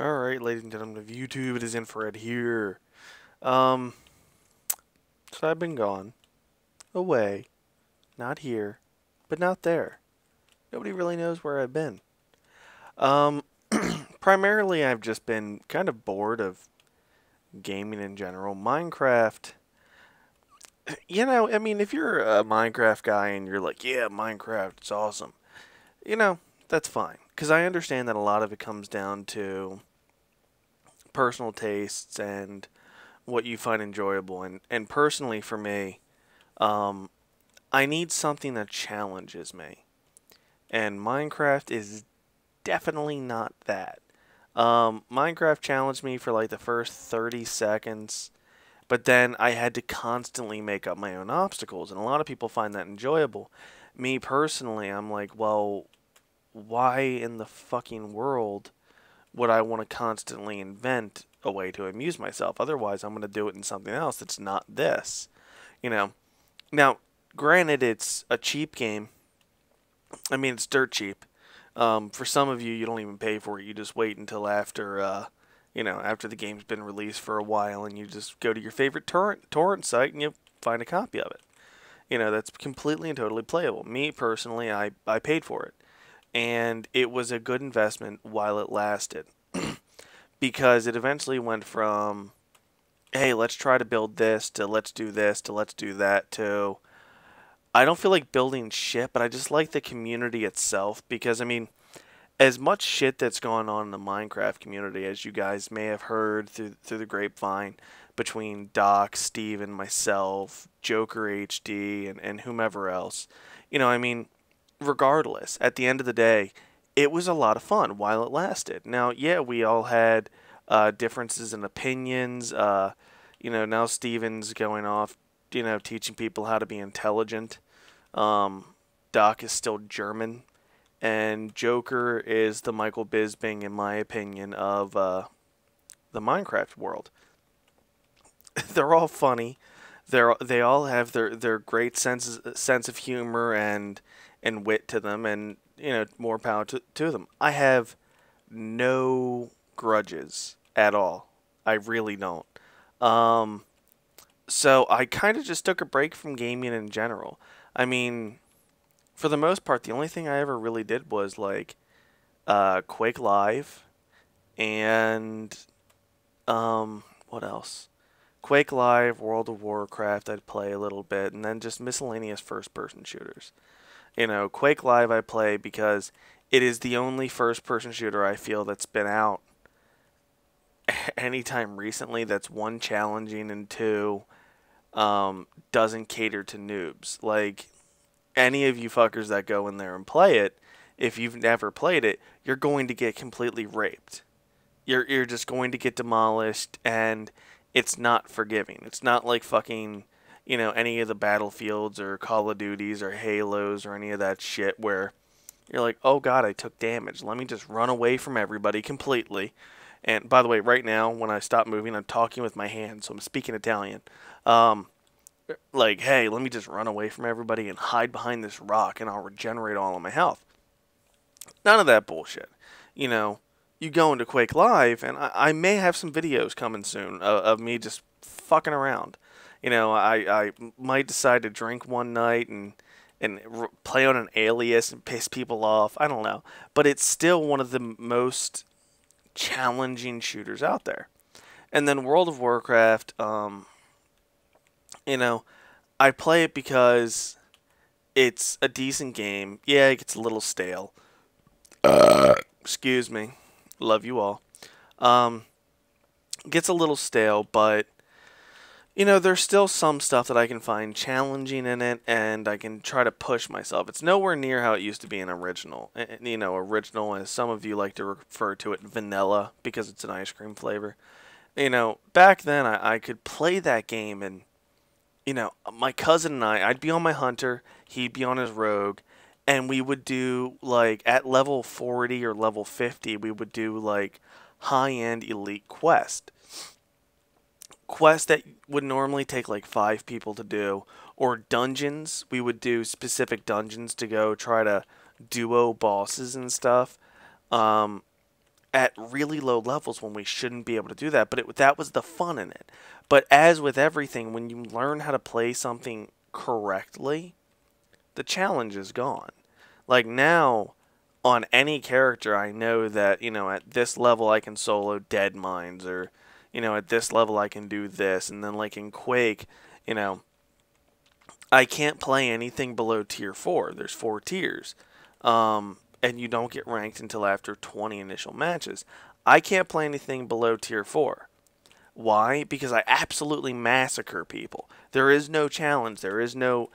Alright, ladies and gentlemen of YouTube, it is Infrared here. Um, so I've been gone. Away. Not here. But not there. Nobody really knows where I've been. Um, primarily I've just been kind of bored of gaming in general. Minecraft, I mean, if you're a Minecraft guy and you're like, yeah, Minecraft, it's awesome. That's fine. Because I understand that a lot of it comes down to personal tastes and what you find enjoyable. And personally, for me, um, I need something that challenges me. And Minecraft is definitely not that. Minecraft challenged me for like the first 30 seconds, but then I had to constantly make up my own obstacles, and a lot of people find that enjoyable. Me personally, I'm like, well, why in the fucking world would I want to constantly invent a way to amuse myself? Otherwise, I'm going to do it in something else that's not this. You know, Now, granted, it's a cheap game. I mean, it's dirt cheap. For some of you, you don't even pay for it. You just wait until after the game's been released for a while, and you just go to your favorite torrent site and you find a copy of it. That's completely and totally playable. Me personally, I paid for it, and it was a good investment while it lasted, because it eventually went from, hey, let's try to build this, to let's do this, to let's do that, to I don't feel like building shit, but I just like the community itself because I mean, as much shit that's going on in the Minecraft community as you guys may have heard through the grapevine between Doc, Steve, and myself, Joker HD, and whomever else. I mean, regardless, at the end of the day, it was a lot of fun while it lasted. Now, yeah, we all had differences in opinions. Now Steven's going off, teaching people how to be intelligent. Um, Doc is still German, and Joker is the Michael Bisping, in my opinion, of the Minecraft world. They're all funny. They all have their great sense of humor and wit to them, and more power to them. I have no grudges at all. I really don't. Um, so I kind of just took a break from gaming in general. I mean, for the most part, the only thing I ever really did was like Quake Live and what else? Quake Live, World of Warcraft, I'd play a little bit, and then just miscellaneous first person shooters. Quake Live I play because it is the only first person shooter I feel that's been out anytime recently that's one challenging and two doesn't cater to noobs. Like any of you fuckers that go in there and play it, if you've never played it, you're going to get completely raped. You're just going to get demolished, and it's not forgiving. It's not like fucking any of the Battlefields or Call of Duties or Halos or any of that shit where you're like, oh god, I took damage. Let me just run away from everybody completely. And by the way, right now when I stop moving, I'm talking with my hands, so I'm speaking Italian. Um, like, hey, let me just run away from everybody and hide behind this rock, and I'll regenerate all of my health. None of that bullshit. You know, you go into Quake Live, and I may have some videos coming soon of me just fucking around. I might decide to drink one night and play on an alias and piss people off. I don't know, but it's still one of the most challenging shooters out there. And then World of Warcraft, you know, I play it because it's a decent game. Yeah, it gets a little stale. Excuse me. Love you all. Um, gets a little stale, but there's still some stuff that I can find challenging in it, and I can try to push myself. It's nowhere near how it used to be in original. Original, as some of you like to refer to it, vanilla, because it's an ice cream flavor. Back then I could play that game, and my cousin and I'd be on my hunter, he'd be on his rogue, and we would do like at level 40 or level 50, we would do like high-end elite quests that would normally take like 5 people to do, or dungeons. We would do specific dungeons to go try to duo bosses and stuff. Um, at really low levels when we shouldn't be able to do that. But that was the fun in it. But as with everything, when you learn how to play something correctly, the challenge is gone. Like now, on any character, I know that, at this level I can solo dead mines, or, at this level I can do this. And then like in Quake, I can't play anything below tier 4. There's 4 tiers. And you don't get ranked until after 20 initial matches. I can't play anything below tier 4. Why? Because I absolutely massacre people. There is no challenge. There is no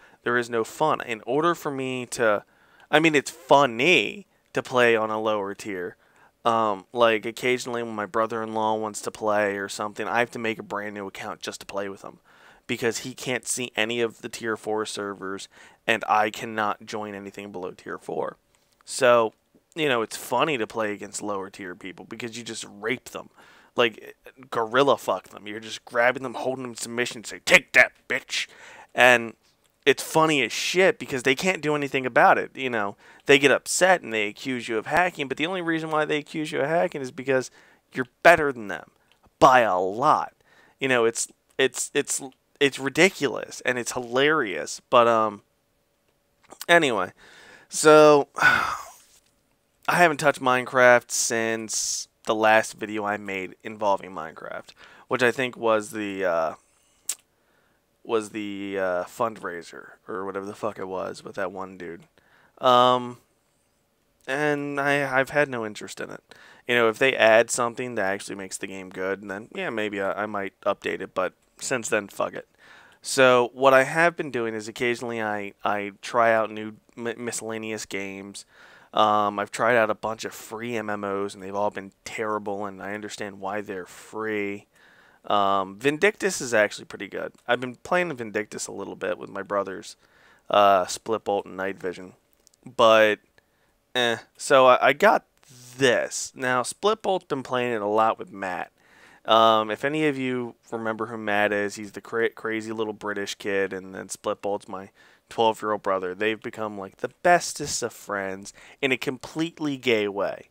fun. In order for me to, it's funny to play on a lower tier. Like occasionally when my brother-in-law wants to play or something, I have to make a brand new account just to play with him, because he can't see any of the tier 4 servers, and I cannot join anything below tier 4. So, it's funny to play against lower tier people because you just rape them. Like, gorilla fuck them. You're just grabbing them, holding them in submission, say, "Take that, bitch." And it's funny as shit because they can't do anything about it. They get upset and they accuse you of hacking, but the only reason why they accuse you of hacking is because you're better than them by a lot. It's ridiculous and it's hilarious. But anyway, so I haven't touched Minecraft since the last video I made involving Minecraft, which I think was the fundraiser or whatever the fuck it was with that one dude. And I've had no interest in it. If they add something that actually makes the game good, then yeah, maybe I might update it, but since then, fuck it. So what I have been doing is occasionally I try out new miscellaneous games. I've tried out a bunch of free MMOs, and they've all been terrible, and I understand why they're free. Vindictus is actually pretty good. I've been playing Vindictus a little bit with my brothers, Splitbolt and Night Vision. But, so I got this. Now, Splitbolt's been playing it a lot with Matt. If any of you remember who Matt is, he's the crazy little British kid, and then Splitbolt's my 12-year-old brother. They've become like the bestest of friends in a completely gay way.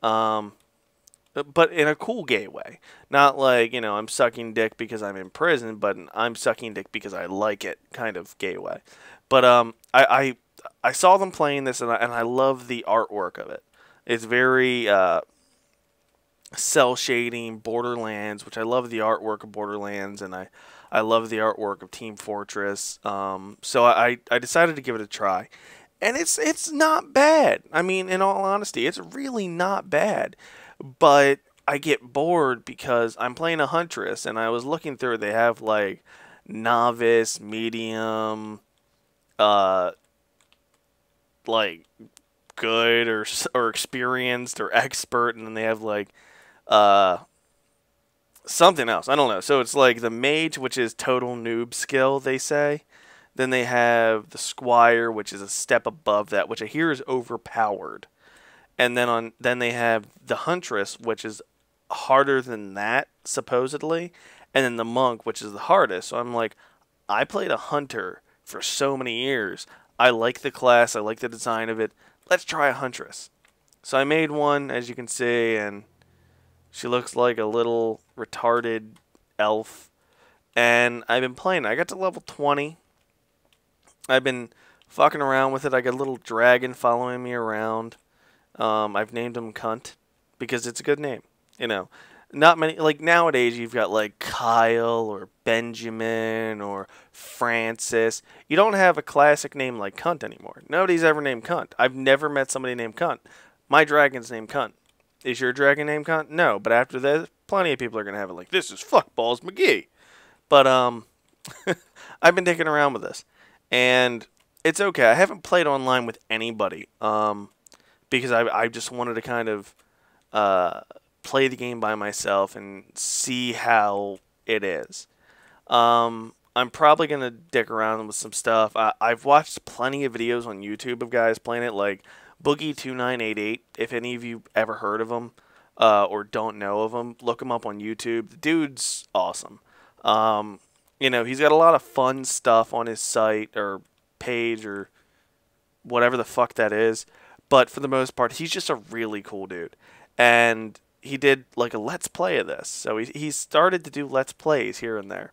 But in a cool gay way. Not like, I'm sucking dick because I'm in prison, but I'm sucking dick because I like it kind of gay way. But I saw them playing this, and I love the artwork of it. It's very cell shading, Borderlands, which I love the artwork of Borderlands, and I love the artwork of Team Fortress. So I decided to give it a try. And it's not bad. In all honesty, it's really not bad. But I get bored because I'm playing a Huntress, and I was looking through, they have like novice, medium, like good or experienced or expert, and then they have like something else. I don't know. So it's like the mage, which is total noob skill, they say. Then they have the squire, which is a step above that, which I hear is overpowered. And then they have the huntress, which is harder than that, supposedly. And then the monk, which is the hardest. So I'm like, I played a hunter for so many years. I like the class. I like the design of it. Let's try a huntress. So I made one, as you can see, and she looks like a little retarded elf. And I've been playing. I got to level 20. I've been fucking around with it. I got a little dragon following me around. I've named him Cunt because it's a good name. Not many, like nowadays you've got like Kyle or Benjamin or Francis. You don't have a classic name like Cunt anymore. Nobody's ever named Cunt. I've never met somebody named Cunt. My dragon's named Cunt. Is your dragon named Cunt? No, but after this, plenty of people are going to have it like, this is Fuckballs McGee. But, I've been dicking around with this. And it's okay. I haven't played online with anybody. Because I just wanted to kind of play the game by myself and see how it is. I'm probably going to dick around with some stuff. I've watched plenty of videos on YouTube of guys playing it, like Boogie2988. If any of you ever heard of him or don't know of him, look him up on YouTube. The dude's awesome. He's got a lot of fun stuff on his site or page or whatever the fuck that is. But for the most part, he's just a really cool dude. And he did like a Let's Play of this. So he started to do Let's Plays here and there.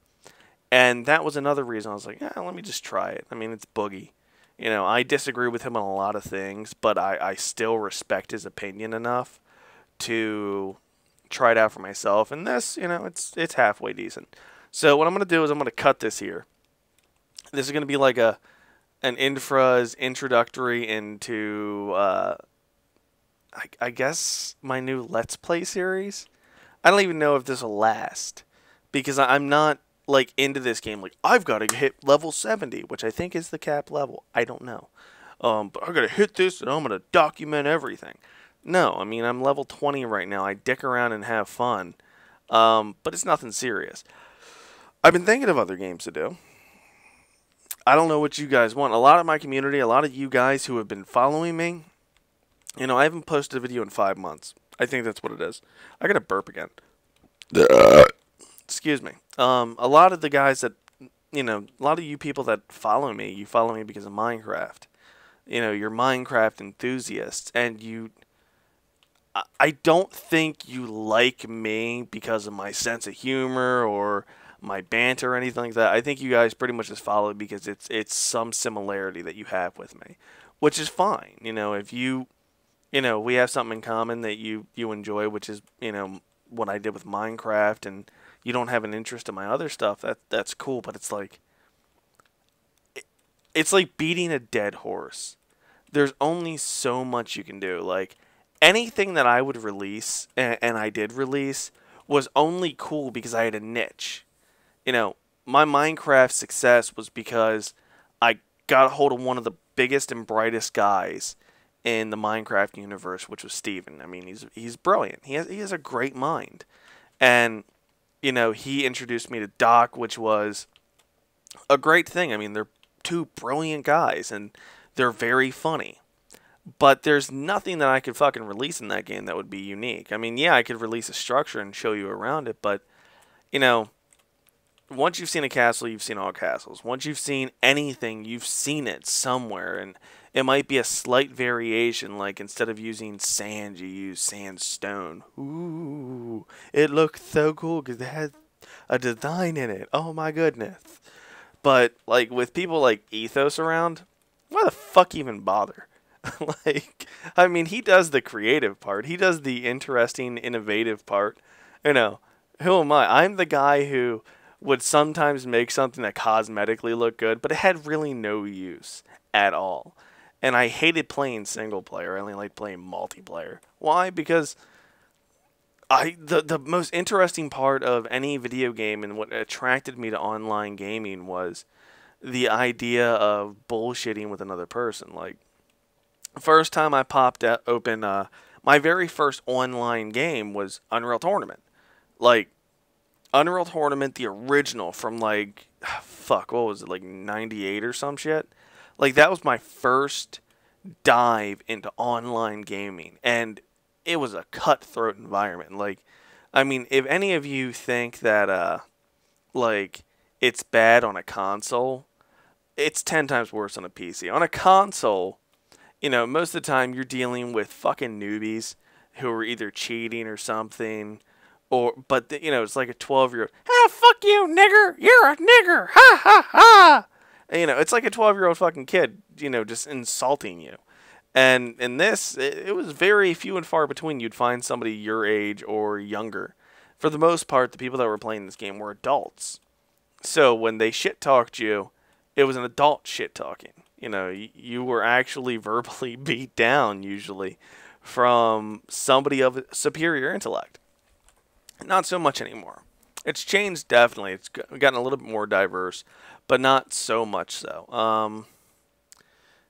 And that was another reason I was like, yeah, let me just try it. I mean, it's Boogie. You know, I disagree with him on a lot of things, but I still respect his opinion enough to try it out for myself. And this, you know, it's halfway decent. So what I'm going to do is I'm going to cut this here. This is going to be like an Infra's introductory into, I guess, my new Let's Play series. I don't even know if this will last, because I'm not like into this game. Like, I've got to hit level 70, which I think is the cap level. I don't know. But I got to hit this, and I'm going to document everything. No, I mean, I'm level 20 right now. I dick around and have fun. But it's nothing serious. I've been thinking of other games to do. I don't know what you guys want. A lot of my community, a lot of you guys who have been following me, you know, I haven't posted a video in 5 months. I think that's what it is. I got to burp again. Excuse me. A lot of the guys that, you know, a lot of you people that follow me, you follow me because of Minecraft. You know, you're Minecraft enthusiasts, and I don't think you like me because of my sense of humor or my banter or anything like that. I think you guys pretty much just follow it because it's some similarity that you have with me, which is fine. You know, if you know, we have something in common that you enjoy, which is, you know, what I did with Minecraft, and you don't have an interest in my other stuff, that's cool. But it's like beating a dead horse. There's only so much you can do. Like, anything that I would release, and I did release, was only cool because I had a niche. You know, my Minecraft success was because I got a hold of one of the biggest and brightest guys in the Minecraft universe, which was Steven. I mean, he's brilliant. He has a great mind. And, you know, he introduced me to Doc, which was a great thing. I mean, they're two brilliant guys, and they're very funny. But there's nothing that I could fucking release in that game that would be unique. I mean, yeah, I could release a structure and show you around it, but, you know, once you've seen a castle, you've seen all castles. Once you've seen anything, you've seen it somewhere, and it might be a slight variation, like instead of using sand, you use sandstone. Ooh, it looked so cool because it had a design in it. Oh my goodness. But, like, with people like Ethos around, why the fuck even bother? Like, I mean, he does the creative part. He does the interesting, innovative part. You know, who am I? I'm the guy who would sometimes make something that cosmetically looked good, but it had really no use at all. And I hated playing single player. I only liked playing multiplayer. Why? Because the most interesting part of any video game and what attracted me to online gaming was the idea of bullshitting with another person. Like, first time I popped open, my very first online game was Unreal Tournament. Like, Unreal Tournament, the original from, like, fuck, what was it, like 98 or some shit? Like, that was my first dive into online gaming, and it was a cutthroat environment. Like, I mean, if any of you think that, like, it's bad on a console, it's 10 times worse on a PC. On a console, you know, most of the time you're dealing with fucking newbies who are either cheating or something, but you know, it's like a 12-year-old, ah, fuck you, nigger, you're a nigger, ha ha ha. And, you know, it's like a 12-year-old fucking kid, you know, just insulting you. And in this, it was very few and far between you'd find somebody your age or younger. For the most part, the people that were playing this game were adults. So when they shit-talked you, it was an adult shit-talking. You know, you were actually verbally beat down, usually, from somebody of superior intellect. Not so much anymore. It's changed, definitely. It's gotten a little bit more diverse, but not so much so.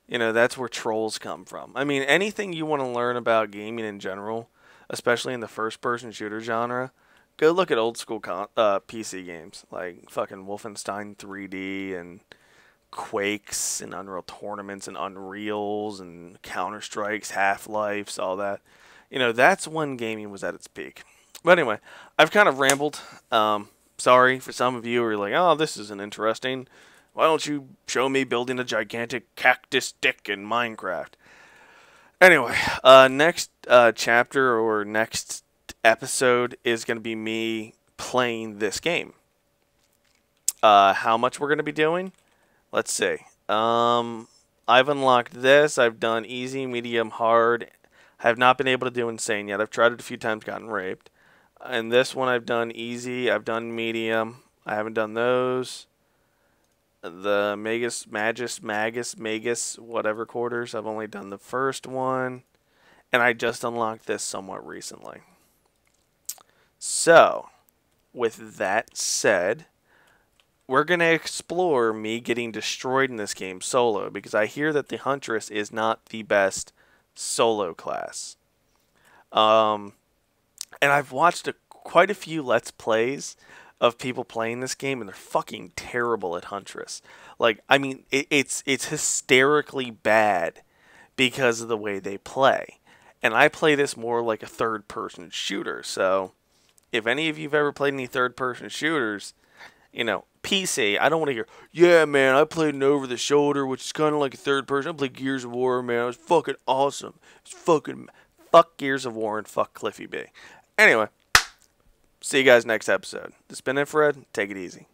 You know, that's where trolls come from. I mean, anything you want to learn about gaming in general, especially in the first-person shooter genre, go look at old-school PC games, like fucking Wolfenstein 3D and Quakes and Unreal Tournaments and Unreals and Counter-Strikes, Half-Lifes, all that. You know, that's when gaming was at its peak. But anyway, I've kind of rambled. Sorry for some of you who are like, oh, this isn't interesting. Why don't you show me building a gigantic cactus dick in Minecraft? Anyway, next chapter or next episode is going to be me playing this game. How much we're going to be doing? Let's see. I've unlocked this. I've done easy, medium, hard. I have not been able to do insane yet. I've tried it a few times, gotten raped. And this one I've done easy. I've done medium. I haven't done those. The Magus, whatever quarters. I've only done the first one. And I just unlocked this somewhat recently. So, with that said, we're going to explore me getting destroyed in this game solo, because I hear that the Huntress is not the best solo class. And I've watched quite a few Let's Plays of people playing this game, and they're fucking terrible at Huntress. Like, I mean, it's hysterically bad because of the way they play. And I play this more like a third-person shooter, so if any of you have ever played any third-person shooters, you know, PC, I don't want to hear, yeah, man, I played an over-the-shoulder, which is kind of like a third person. I played Gears of War, man. It was fucking awesome. It's fucking, fuck Gears of War and fuck Cliffy B. Anyway, see you guys next episode. This has been Infrared. Take it easy.